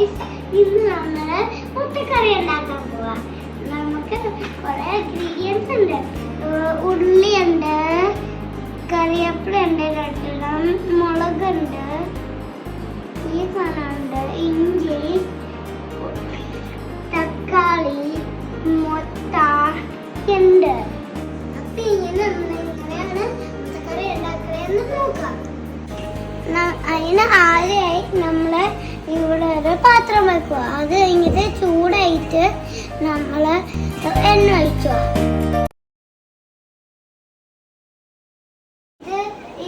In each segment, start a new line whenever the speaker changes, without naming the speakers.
Guys, ഇന്ന് നമ്മള് മുട്ടക്കറി ഉണ്ടാക്കാൻ പോവാ. നമുക്ക് കുറെ ഇൻഗ്രീഡിയൻസ് ഉണ്ട്. ഉള്ളിയുണ്ട്, കറിവേപ്പില ഉണ്ട്, രണ്ടെണ്ണം മുളകുണ്ട്, ഈ സാധനമുണ്ട്, ഇഞ്ചി, തക്കാളി, മുട്ട ഉണ്ട്. അപ്പൊ ഇങ്ങനെ എങ്ങനെയാണ് മുട്ടക്കറി ഉണ്ടാക്കണെന്ന് നോക്കാം. അതിന് ആദ്യമായി നമ്മള് ഇവിടെ ഒരു പാത്രം വെക്കുക. അത് കഴിഞ്ഞിട്ട് ചൂടായിട്ട് നമ്മള് എണ്ണ ഒഴിക്കുക.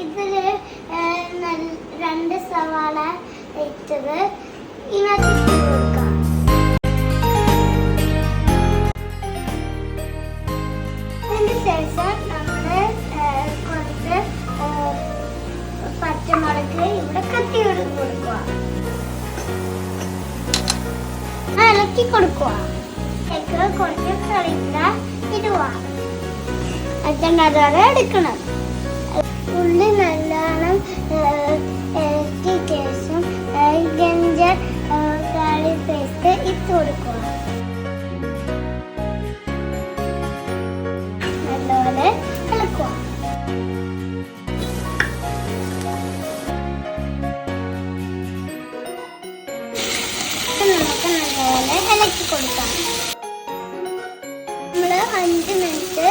ഇതില് 2 സവാള ഇട്ടത് ഇതിനകത്ത് കൊടുക്കാം. അതിന് ശേഷം നമ്മള് കുറച്ച് പച്ചമുളക് ഇവിടെ കത്തി കൊടുക്കുക, ഇളക്കി കൊടുക്കുക. കുറച്ച് കറിവേപ്പില ഇടുക. അതോടെ എടുക്കണം. ഉള്ളി നല്ലോണം ഇളക്കിയ ശേഷം ജിഞ്ചർ ഗാർലിക് പേസ്റ്റ് ഇട്ട് കൊടുക്കുക. നല്ലപോലെ ഇളക്കുക. നമുക്ക് നല്ലപോലെ ഇളക്കി കൊടുക്കാം. നമ്മള് 5 മിനിറ്റ്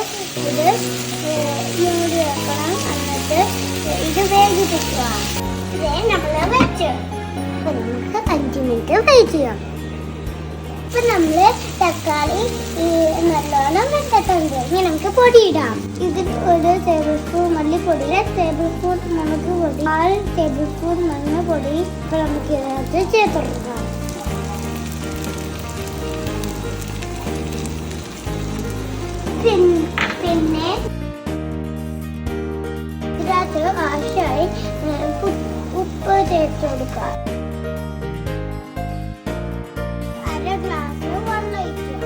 ഇത് മൂടി വെക്കണം. എന്നിട്ട് ഇത് വേവിപ്പിക്കുക. ഇതേ നമ്മള് വെച്ച് നമുക്ക് 5 മിനിറ്റ് വെയിറ്റ് ചെയ്യാം. ഇപ്പൊ നമ്മള് തക്കാളി നല്ലോണം വെച്ചിട്ടുണ്ട്. ഇനി നമുക്ക് പൊടിയിടാം. ഇതിൽ 1 ടേബിൾ സ്പൂൺ മല്ലിപ്പൊടി, 1 ടേബിൾ സ്പൂൺ മുളക് പൊടി, 1 ടേബിൾ സ്പൂൺ മഞ്ഞൾപ്പൊടി. ഇപ്പൊ നമുക്ക് ഇതിനകത്ത് ചേർത്തെടുക്കാം. പിന്നെ ഇതിനകത്ത് ആവശ്യമായി ഉപ്പ് ചേർത്ത് കൊടുക്കുക. 1 ഗ്ലാസ് വെള്ളം ഒഴിക്കുക.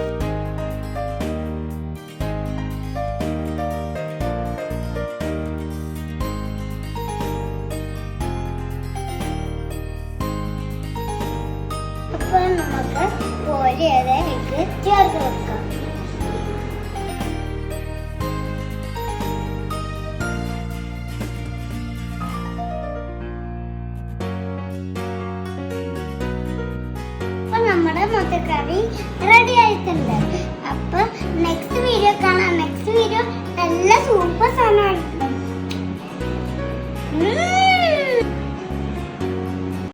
അപ്പൊ നമുക്ക് കോരിയതിലേക്ക് ചേർത്ത് വെക്കാം. നമ്മുടെ മുട്ടക്കറി റെഡി ആയിട്ടുണ്ട്. അപ്പൊ നെക്സ്റ്റ് വീഡിയോ കാണാം. നെക്സ്റ്റ് വീഡിയോ നല്ല സൂപ്പർ സാധനമായിരിക്കും.